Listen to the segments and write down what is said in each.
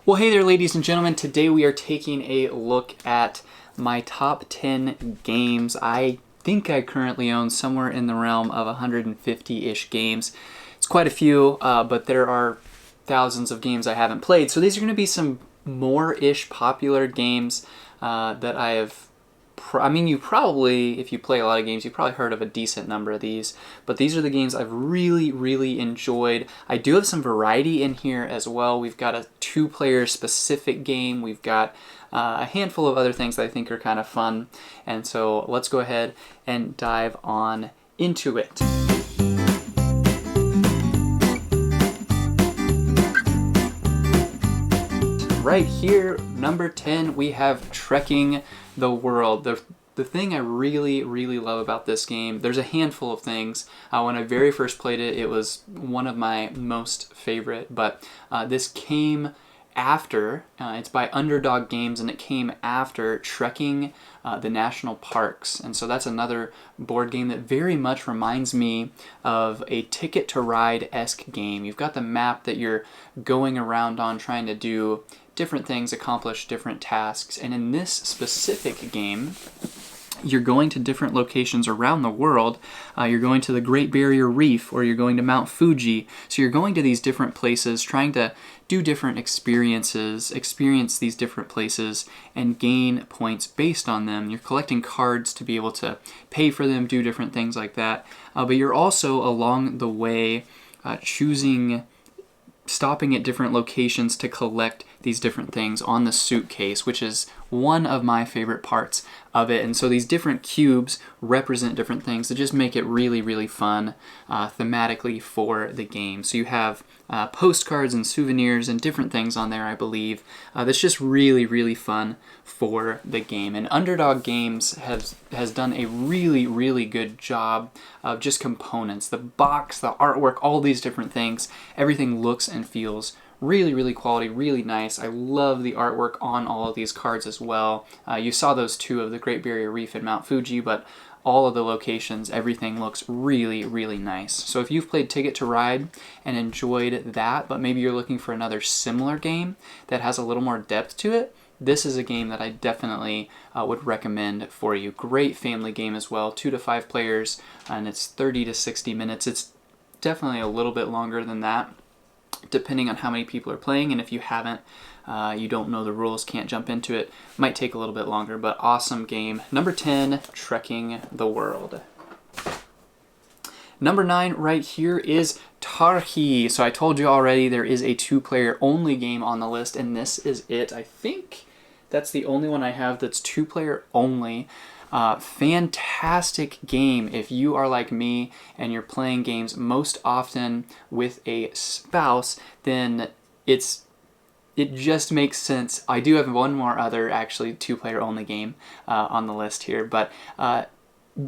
Well, hey there, ladies and gentlemen. Today we are taking a look at my top 10 games. I think I currently own somewhere in the realm of 150-ish games. It's quite a few, but there are thousands of games I haven't played. So these are going to be some more-ish popular games that I have. You probably, if you play a lot of games, you've probably heard of a decent number of these, but these are the games I've really enjoyed. I do have some variety in here as well. We've got a two-player specific game. We've got a handful of other things that I think are kind of fun, and so let's go ahead and dive on into it. Right here, number 10, we have Trekking the World. The thing I really love about this game, there's a handful of things. When I very first played it, it was one of my most favorite, but this came after, it's by Underdog Games, and it came after Trekking the National Parks. And so that's another board game that very much reminds me of a Ticket to Ride-esque game. You've got the map that you're going around on trying to do different things, accomplish different tasks, and in this specific game, you're going to different locations around the world. You're going to the Great Barrier Reef, or you're going to Mount Fuji. So you're going to these different places, trying to do different experiences, experience these different places, and gain points based on them. You're collecting cards to be able to pay for them, do different things like that. But you're also, along the way, stopping at different locations to collect these different things on the suitcase, which is one of my favorite parts of it. And so these different cubes represent different things that just make it really fun thematically for the game. So you have postcards and souvenirs and different things on there, I believe, that's just really fun for the game. And Underdog Games has done a really good job of just components. The box, the artwork, all these different things, everything looks and feels really quality, really nice. I love the artwork on all of these cards as well. You saw those two of the Great Barrier Reef and Mount Fuji, but all of the locations, everything looks really nice. So if you've played Ticket to Ride and enjoyed that, but maybe you're looking for another similar game that has a little more depth to it, this is a game that I definitely would recommend for you. Great family game as well, 2 to 5 players, and it's 30 to 60 minutes. It's definitely a little bit longer than that, depending on how many people are playing, and if you haven't, you don't know the rules, can't jump into it, might take a little bit longer, but awesome game. Number 10, Trekking the World. Number 9 right here is Targi. So I told you already there is a 2-player only game on the list, and this is it. I think that's the only one I have that's 2-player only. Fantastic game if you are like me and you're playing games most often with a spouse, then it just makes sense. I do have one more other actually 2-player only game on the list here, but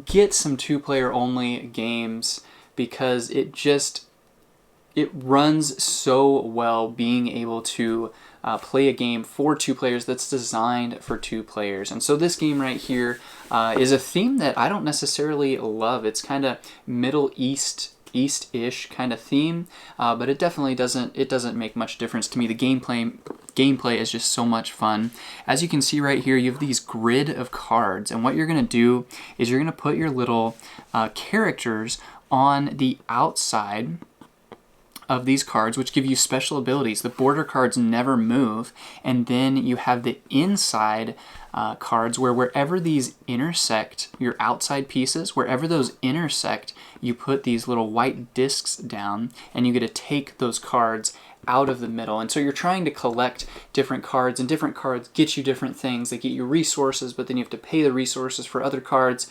get some 2-player only games because it runs so well being able to play a game for 2 players that's designed for 2 players. And so this game right here is a theme that I don't necessarily love. It's kind of Middle East-ish kind of theme, but it definitely doesn't make much difference to me. The gameplay is just so much fun. As you can see right here, you have these grid of cards, and what you're going to do is you're going to put your little characters on the outside of these cards, which give you special abilities. The border cards never move, and then you have the inside cards where wherever these intersect, your outside pieces, wherever those intersect, you put these little white discs down, and you get to take those cards out of the middle. And so you're trying to collect different cards, and different cards get you different things. They get you resources, but then you have to pay the resources for other cards.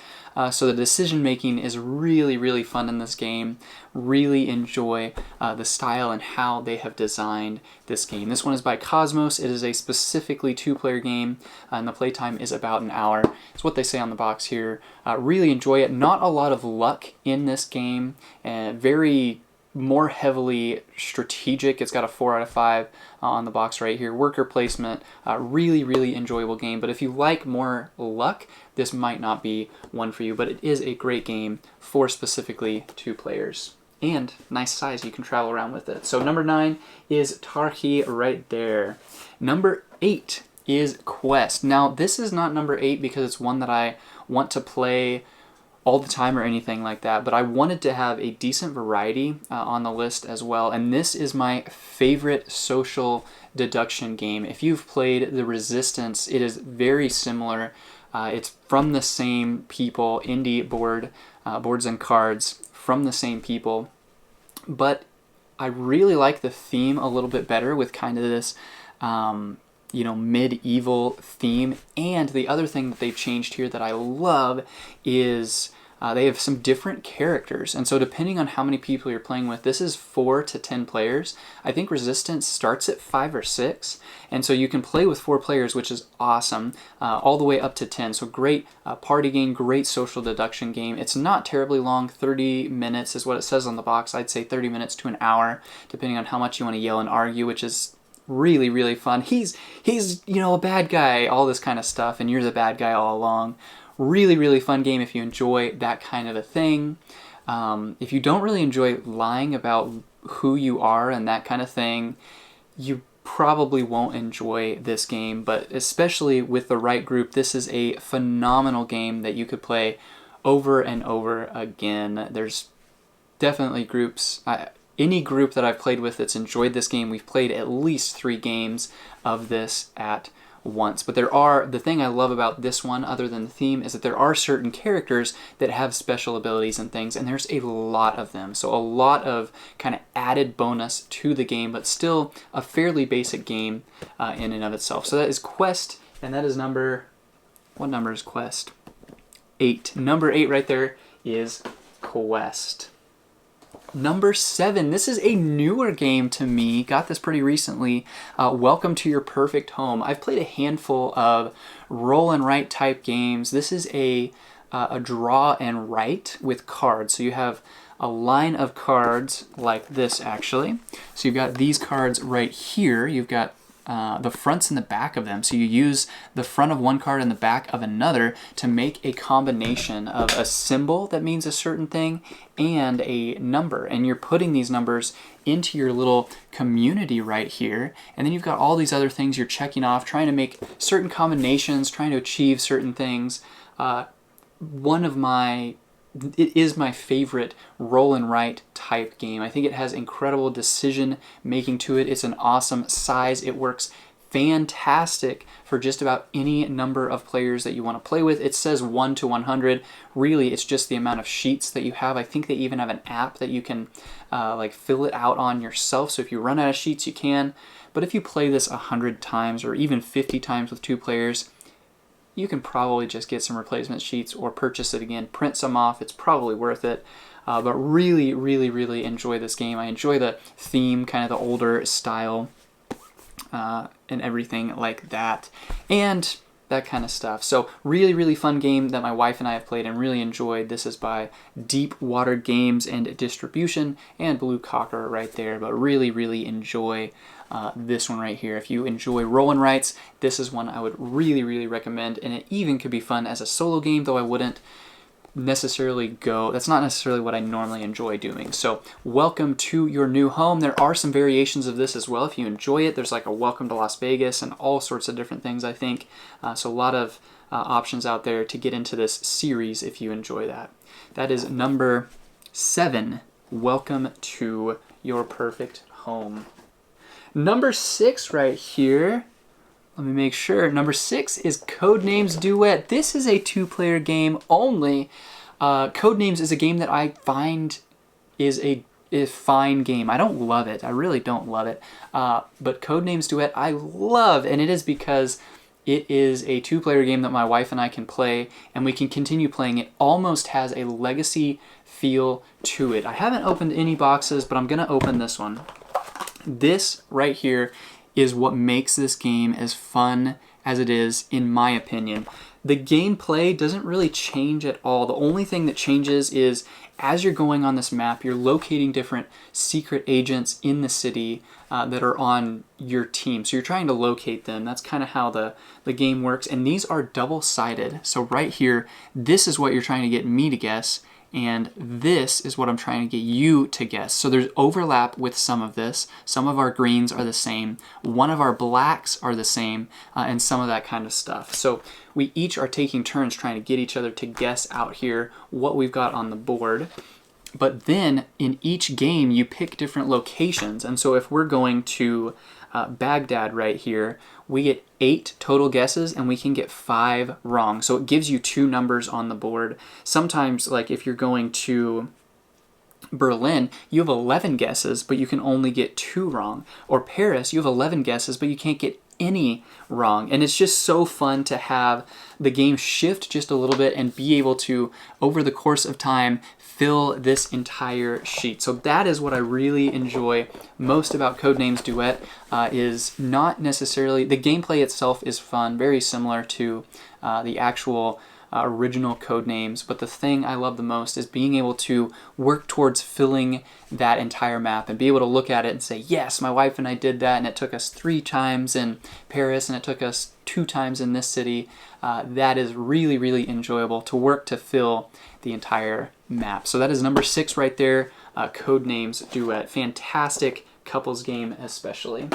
So the decision making is really fun in this game. Really enjoy the style and how they have designed this game. This one is by Cosmos. It is a specifically 2-player game, and the playtime is about an hour. It's what they say on the box here. Really enjoy it. Not a lot of luck in this game. Very more heavily strategic. It's got a 4 out of 5 on the box right here. Worker placement, really enjoyable game. But if you like more luck, this might not be one for you. But it is a great game for specifically 2 players. and nice size. You can travel around with it. So number 9 is Targi right there. Number 8 is Quest. Now, this is not number 8 because it's one that I want to play all the time or anything like that, but I wanted to have a decent variety on the list as well, and this is my favorite social deduction game. If you've played The Resistance, it is very similar. It's from the same people, indie boards and cards from the same people, but I really like the theme a little bit better with kind of this medieval theme. And the other thing that they've changed here that I love is they have some different characters. And so depending on how many people you're playing with, this is 4 to 10 players. I think Resistance starts at 5 or 6. And so you can play with 4 players, which is awesome, all the way up to 10. So great party game, great social deduction game. It's not terribly long. 30 minutes is what it says on the box. I'd say 30 minutes to an hour, depending on how much you want to yell and argue, which is really, really fun. He's a bad guy, all this kind of stuff, and you're the bad guy all along. Really, really fun game if you enjoy that kind of a thing. If you don't really enjoy lying about who you are and that kind of thing, you probably won't enjoy this game, but especially with the right group, this is a phenomenal game that you could play over and over again. There's definitely groups, any group that I've played with that's enjoyed this game, we've played at least 3 games of this at once. But the thing I love about this one, other than the theme, is that there are certain characters that have special abilities and things, and there's a lot of them. So a lot of kind of added bonus to the game, but still a fairly basic game in and of itself. So that is Quest, and that is what number is Quest? 8. Number 8 right there is Quest. Number 7, this is a newer game to me, got this pretty recently, Welcome to Your Perfect Home. I've played a handful of roll and write type games. This is a draw and write with cards. So you have a line of cards like this actually. So you've got these cards right here. You've got the fronts and the back of them. So you use the front of one card and the back of another to make a combination of a symbol that means a certain thing and a number. And you're putting these numbers into your little community right here. And then you've got all these other things you're checking off, trying to make certain combinations, trying to achieve certain things. It is my favorite roll and write type game. I think it has incredible decision making to it. It's an awesome size. It works fantastic for just about any number of players that you want to play with. It says 1 to 100. Really, it's just the amount of sheets that you have. I think they even have an app that you can fill it out on yourself. So if you run out of sheets, you can. But if you play this 100 times or even 50 times with 2 players, you can probably just get some replacement sheets or purchase it again, print some off. It's probably worth it. But really, really, really enjoy this game. I enjoy the theme, kind of the older style and everything like that. And that kind of stuff. So really, really fun game that my wife and I have played and really enjoyed. This is by Deep Water Games and Distribution and Blue Cocker right there. But really, really enjoy this one right here. If you enjoy roll and writes, this is one I would really, really recommend. And it even could be fun as a solo game, though I wouldn't necessarily go. That's not necessarily what I normally enjoy doing. So welcome to your new home. There are some variations of this as well. If you enjoy it, there's like a welcome to Las Vegas and all sorts of different things, I think. So a lot of options out there to get into this series if you enjoy that. That is number 7. Welcome to your perfect home. Number 6 right here. Let me make sure. Number 6 is Codenames Duet. This is a 2-player game only. Codenames is a game that I find is a fine game. I don't love it. I really don't love it. But Codenames Duet I love, and it is because it is a 2-player game that my wife and I can play, and we can continue playing. It almost has a legacy feel to it. I haven't opened any boxes, but I'm going to open this one. This right here is what makes this game as fun as it is, in my opinion. The gameplay doesn't really change at all. The only thing that changes is as you're going on this map, you're locating different secret agents in the city that are on your team. So you're trying to locate them. That's kind of how the game works. And these are double-sided. So right here, this is what you're trying to get me to guess. And this is what I'm trying to get you to guess. So there's overlap with some of this. Some of our greens are the same. One of our blacks are the same, and some of that kind of stuff. So we each are taking turns trying to get each other to guess out here what we've got on the board. But then in each game, you pick different locations. And so if we're going to Baghdad right here, we get 8 total guesses and we can get 5 wrong. So it gives you 2 numbers on the board. Sometimes, like if you're going to Berlin, you have 11 guesses, but you can only get 2 wrong. Or Paris, you have 11 guesses, but you can't get any wrong. And it's just so fun to have the game shift just a little bit and be able to, over the course of time, fill this entire sheet. So that is what I really enjoy most about Codenames Duet, is not necessarily, the gameplay itself is fun, very similar to the actual original Codenames, but the thing I love the most is being able to work towards filling that entire map and be able to look at it and say, yes, my wife and I did that, and it took us 3 times in Paris and it took us 2 times in this city. That is really, really enjoyable to work to fill the entire map. So that is number 6 right there, Codenames Duet. Fantastic couples game especially.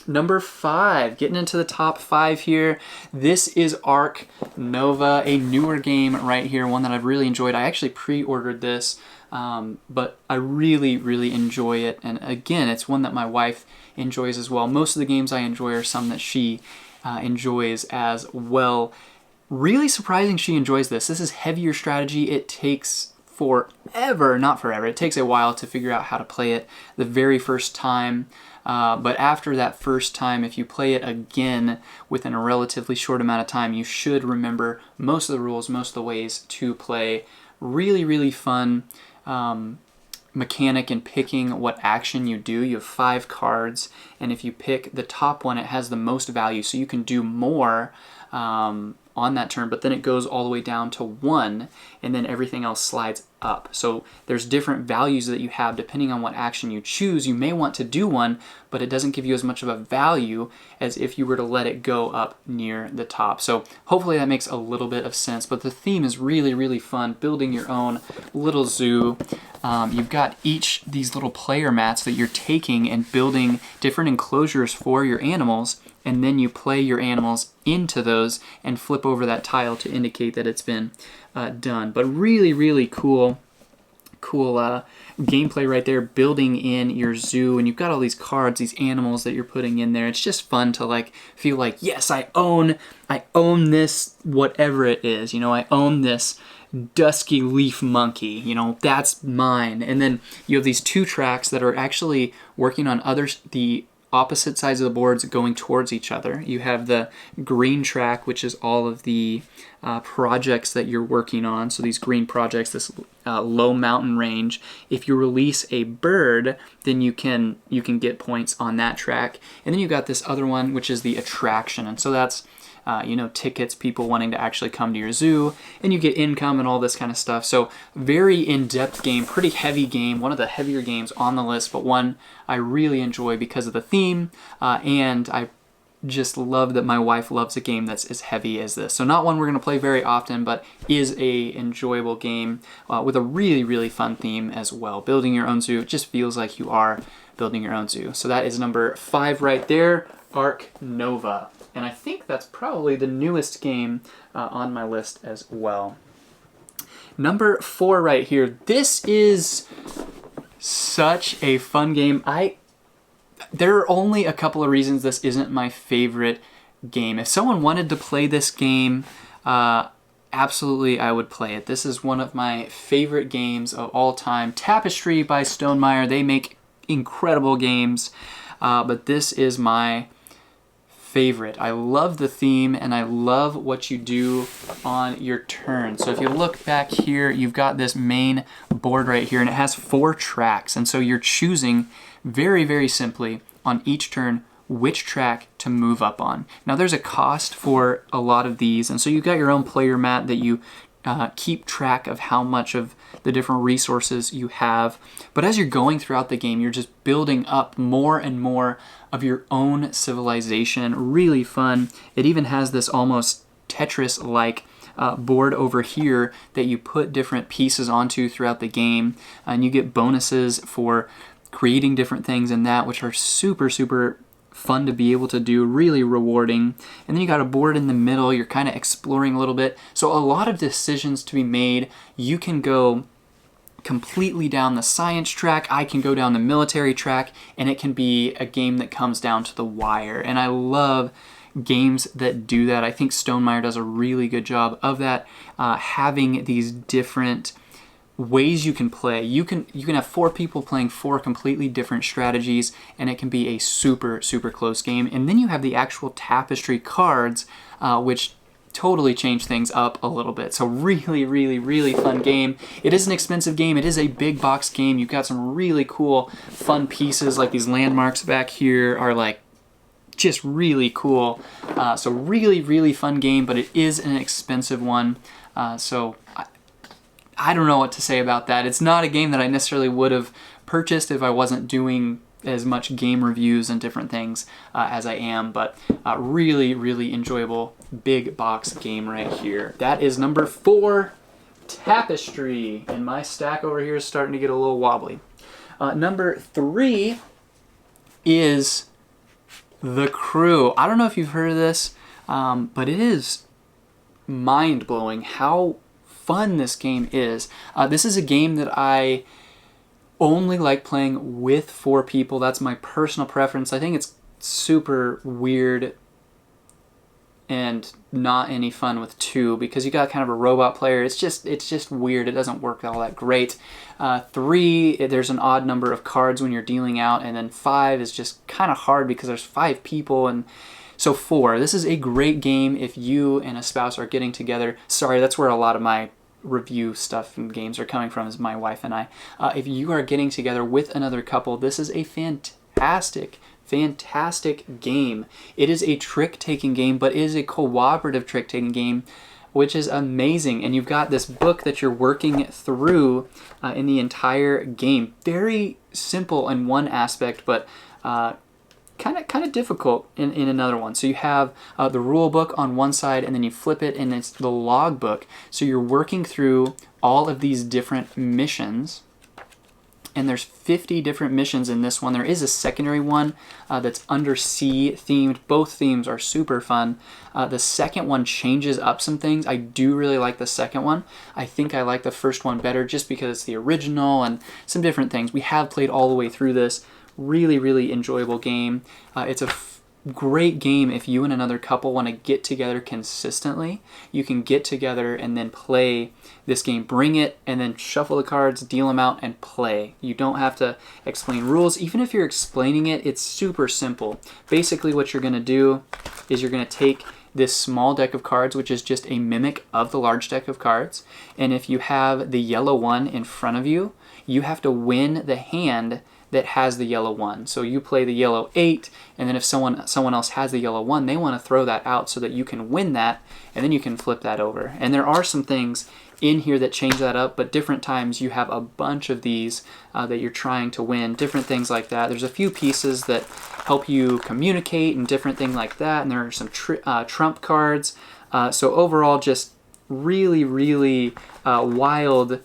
Number 5, getting into the top 5 here. This is Ark Nova, a newer game right here, one that I've really enjoyed. I actually pre-ordered this, but I really, really enjoy it. And again, it's one that my wife enjoys as well. Most of the games I enjoy are some that she enjoys as well. Really surprising she enjoys this. This is heavier strategy. It takes forever, not forever, it takes a while to figure out how to play it the very first time. But after that first time, if you play it again within a relatively short amount of time, you should remember most of the rules, most of the ways to play. Really, really fun mechanic in picking what action you do. You have 5 cards, and if you pick the top one, it has the most value, so you can do more on that turn, but then it goes all the way down to 1, and then everything else slides up. So there's different values that you have depending on what action you choose. You may want to do one, but it doesn't give you as much of a value as if you were to let it go up near the top. So hopefully that makes a little bit of sense, but the theme is really, really fun, building your own little zoo. You've got each these little player mats that you're taking and building different enclosures for your animals, and then you play your animals into those and flip over that tile to indicate that it's been done. But really, really cool gameplay right there, building in your zoo, and you've got all these cards, these animals that you're putting in there. It's just fun to like feel like, yes, I own this, whatever it is. You know, I own this dusky leaf monkey, you know, that's mine. And then you have these 2 tracks that are actually working on the opposite sides of the boards going towards each other. You have the green track, which is all of the projects that you're working on. So these green projects, this low mountain range. If you release a bird, then you can get points on that track. And then you've got this other one, which is the attraction. And so that's you know, tickets, people wanting to actually come to your zoo, and you get income and all this kind of stuff. So very in-depth game, pretty heavy game, one of the heavier games on the list, but one I really enjoy because of the theme, and I just love that my wife loves a game that's as heavy as this. So not one we're going to play very often, but is a enjoyable game with a really, really fun theme as well. Building your own zoo, it just feels like you are building your own zoo. So that is number 5 right there, Ark Nova. And I think that's probably the newest game on my list as well. Number 4 right here. This is such a fun game. There are only a couple of reasons this isn't my favorite game. If someone wanted to play this game, absolutely I would play it. This is one of my favorite games of all time. Tapestry by Stonemaier. They make incredible games, but this is my favorite. I love the theme, and I love what you do on your turn. So if you look back here, you've got this main board right here, and it has 4 tracks. And so you're choosing very, very simply on each turn which track to move up on. Now there's a cost for a lot of these, and so you've got your own player mat that you keep track of how much of the different resources you have. But as you're going throughout the game, you're just building up more and more of your own civilization. Really fun. It even has this almost Tetris-like board over here that you put different pieces onto throughout the game, and you get bonuses for creating different things in that, which are super, super fun to be able to do, really rewarding. And then you got a board in the middle, you're kind of exploring a little bit. So a lot of decisions to be made. You can go completely down the science track, I can go down the military track, and it can be a game that comes down to the wire. And I love games that do that. I think Stonemaier does a really good job of that, having these different ways you can play. You can have 4 people playing 4 completely different strategies, and it can be a super, super close game. And then you have the actual Tapestry cards, which totally change things up a little bit. So really, really, really fun game. It is an expensive game. It is a big box game. You've got some really cool, fun pieces, like these landmarks back here are like just really cool. So really, really fun game, but it is an expensive one. So I don't know what to say about that. It's not a game that I necessarily would have purchased if I wasn't doing as much game reviews and different things as I am, but really, really enjoyable big box game right here. That is number 4, Tapestry, and my stack over here is starting to get a little wobbly. Number 3 is The Crew. I don't know if you've heard of this, but it is mind-blowing how fun this game is. This is a game that I only like playing with 4 people. That's my personal preference. I think it's super weird and not any fun with 2 because you got kind of a robot player. It's just weird. It doesn't work all that great. 3, there's an odd number of cards when you're dealing out, and then 5 is just kind of hard because there's 5 people. And so 4, this is a great game if you and a spouse are getting together. Sorry, that's where a lot of my review stuff and games are coming from, is my wife and I. If you are getting together with another couple, this is a fantastic game. It is a trick-taking game, but it is a cooperative trick-taking game, which is amazing. And you've got this book that you're working through in the entire game. Very simple in one aspect, but kind of difficult in another one. So you have the rule book on one side, and then you flip it and it's the log book. So you're working through all of these different missions, and there's 50 different missions in this one. There is a secondary one that's undersea themed. Both themes are super fun. The second one changes up some things. I do really like the second one. I think I like the first one better just because it's the original and some different things. We have played all the way through this. Really, really enjoyable game. It's a great game if you and another couple want to get together consistently. You can get together and then play this game. Bring it and then shuffle the cards, deal them out, and play. You don't have to explain rules. Even if you're explaining it, it's super simple. Basically what you're going to do is you're going to take this small deck of cards, which is just a mimic of the large deck of cards, and if you have the yellow one in front of you, you have to win the hand that has the yellow 1. So you play the yellow 8, and then if someone else has the yellow 1, they want to throw that out so that you can win that, and then you can flip that over. And there are some things in here that change that up, but different times you have a bunch of these that you're trying to win, different things like that. There's a few pieces that help you communicate and different things like that, and there are some trump cards. So overall, just really, really wild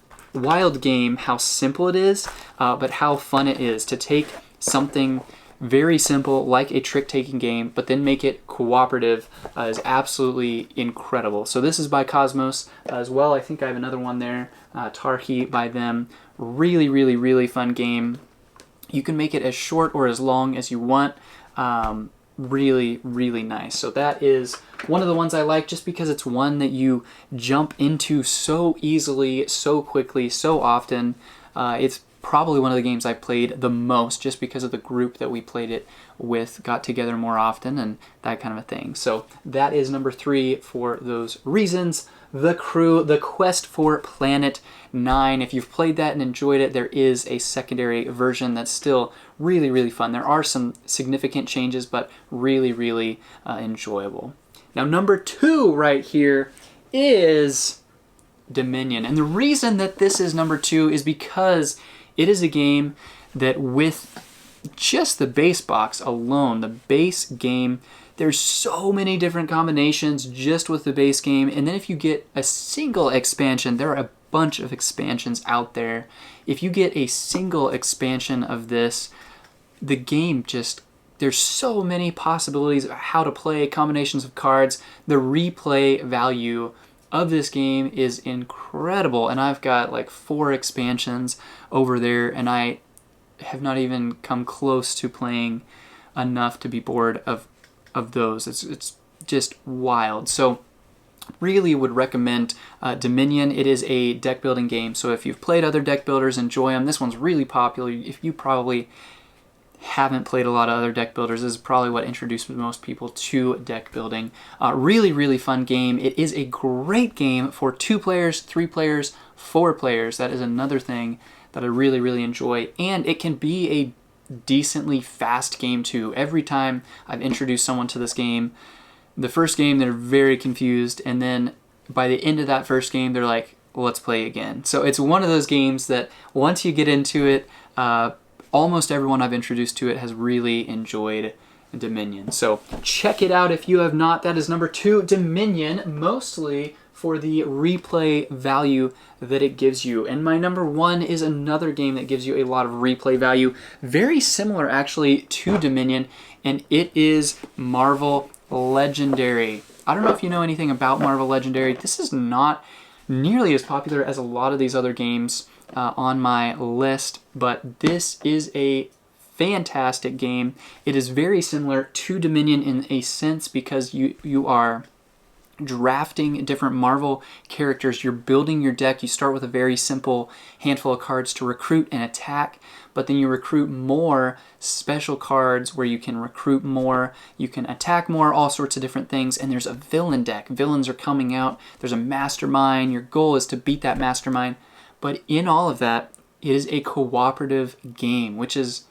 game, how simple it is, but how fun it is to take something very simple like a trick-taking game, but then make it cooperative is absolutely incredible. So this is by Cosmos as well. I think I have another one there, Targi by them. Really, really, really fun game. You can make it as short or as long as you want. Really, really nice. So that is one of the ones I like just because it's one that you jump into so easily, so quickly, so often. It's probably one of the games I played the most just because of the group that we played it with, got together more often and that kind of a thing. So that is number 3 for those reasons. The Crew, The Quest for Planet 9. If you've played that and enjoyed it, there is a secondary version that's still really, really fun. There are some significant changes, but really, really enjoyable. Now, number 2 right here is Dominion. And the reason that this is number 2 is because it is a game that with just the base box alone, the base game, there's so many different combinations just with the base game. And then if you get a single expansion, there are a bunch of expansions out there. If you get a single expansion of this, the game just, there's so many possibilities of how to play, combinations of cards. The replay value of this game is incredible. And I've got like 4 expansions over there, and I have not even come close to playing enough to be bored of those. It's just wild. So really would recommend Dominion. It is a deck building game, so if you've played other deck builders, enjoy them. This one's really popular. If you probably haven't played a lot of other deck builders, this is probably what introduced most people to deck building. Really fun game. It is a great game for 2 players, 3 players, 4 players. That is another thing that I really enjoy, and it can be a decently fast game too. Every time I've introduced someone to this game, the first game they're very confused, and then by the end of that first game they're like, let's play again. So it's one of those games that once you get into it, almost everyone I've introduced to it has really enjoyed Dominion. So check it out if you have not. That is number 2, Dominion, mostly for the replay value that it gives you. And my number 1 is another game that gives you a lot of replay value, very similar actually to Dominion, and it is Marvel Legendary. I don't know if you know anything about Marvel Legendary. This is not nearly as popular as a lot of these other games on my list, but this is a fantastic game. It is very similar to Dominion in a sense because you are drafting different Marvel characters. You're building your deck. You start with a very simple handful of cards to recruit and attack, but then you recruit more special cards where you can recruit more, you can attack more, all sorts of different things. And there's a villain deck. Villains are coming out. There's a mastermind. Your goal is to beat that mastermind. But in all of that, it is a cooperative game, which is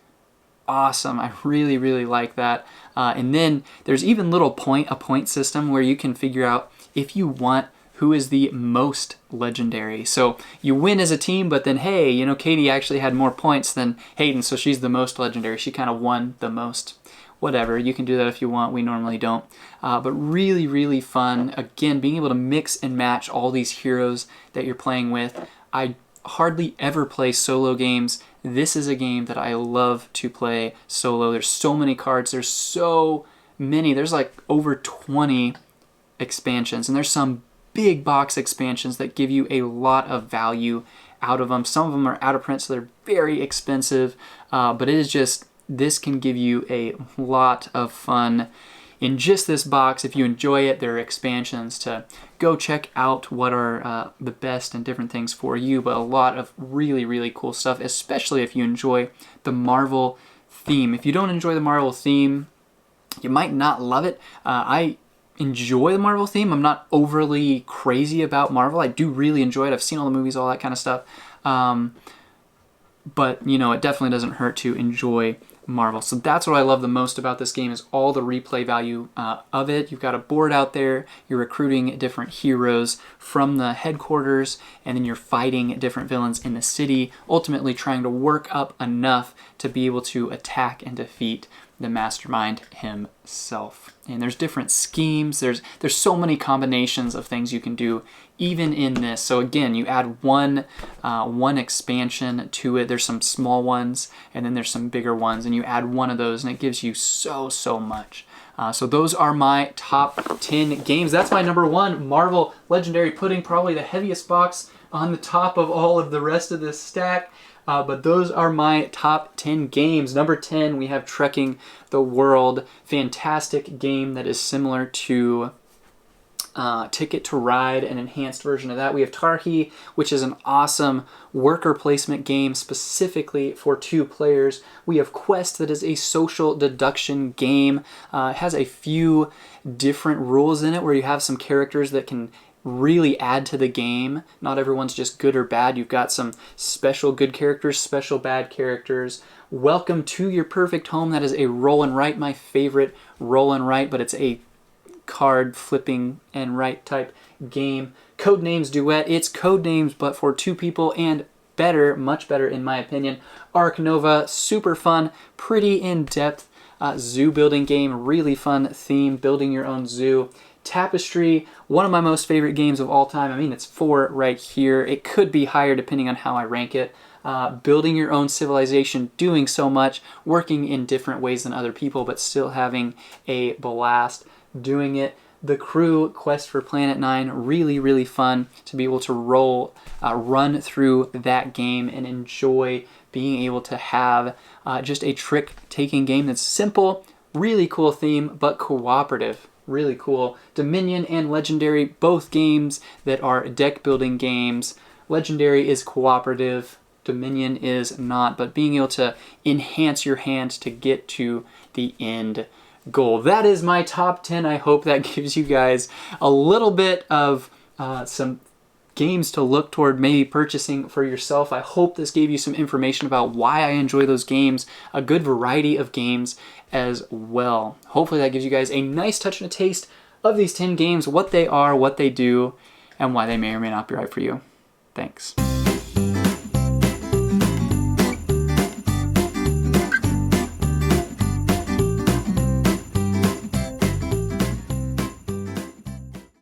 awesome. I really like that. And then there's even a point system where you can figure out if you want who is the most legendary. So you win as a team, but then hey, you know, Katie actually had more points than Hayden, so she's the most legendary. She kind of won the most. Whatever, you can do that if you want. We normally don't. But really fun. Again, being able to mix and match all these heroes that you're playing with. I hardly ever play solo games. This is a game that I love to play solo. There's so many cards. There's so many. There's like over 20 expansions, and there's some big box expansions that give you a lot of value out of them. Some of them are out of print, so they're very expensive, but it is just, this can give you a lot of fun in just this box. If you enjoy it, there are expansions to go check out what are the best and different things for you, but a lot of really cool stuff, especially if you enjoy the Marvel theme. If you don't enjoy the Marvel theme, you might not love it. I enjoy the Marvel theme. I'm not overly crazy about Marvel. I do really enjoy it. I've seen all the movies, all that kind of stuff. But, you know, it definitely doesn't hurt to enjoy Marvel. So that's what I love the most about this game, is all the replay value of it. You've got a board out there, you're recruiting different heroes from the headquarters, and then you're fighting different villains in the city, ultimately trying to work up enough to be able to attack and defeat the mastermind himself. And there's different schemes, there's so many combinations of things you can do even in this. So again, you add one expansion to it. There's some small ones and then there's some bigger ones, and you add one of those and it gives you so much. So those are my top 10 games. That's my number 1, Marvel Legendary, putting probably the heaviest box on the top of all of the rest of this stack. But those are my top 10 games. Number 10, we have Trekking the World. Fantastic game that is similar to Ticket to Ride, an enhanced version of that. We have Targi, which is an awesome worker placement game specifically for 2 players. We have Quest, that is a social deduction game. It has a few different rules in it where you have some characters that can really add to the game. Not everyone's just good or bad. You've got some special good characters, special bad characters. Welcome to Your Perfect Home. That is a roll and write, my favorite roll and write, but it's a card flipping and write type game. Codenames Duet. It's Codenames, but for 2 people, and better, much better in my opinion. Ark Nova, super fun, pretty in-depth zoo building game, really fun theme, building your own zoo. Tapestry, one of my most favorite games of all time. I mean, it's 4 right here. It could be higher depending on how I rank it. Building your own civilization, doing so much, working in different ways than other people, but still having a blast doing it. The Crew, Quest for Planet 9, really, really fun to be able to run through that game and enjoy being able to have just a trick-taking game that's simple, really cool theme, but cooperative. Really cool. Dominion and Legendary, both games that are deck-building games. Legendary is cooperative, Dominion is not, but being able to enhance your hand to get to the end goal. That is my top 10. I hope that gives you guys a little bit of some games to look toward maybe purchasing for yourself. I hope this gave you some information about why I enjoy those games, a good variety of games as well. Hopefully that gives you guys a nice touch and a taste of these 10 games, what they are, what they do, and why they may or may not be right for you. Thanks.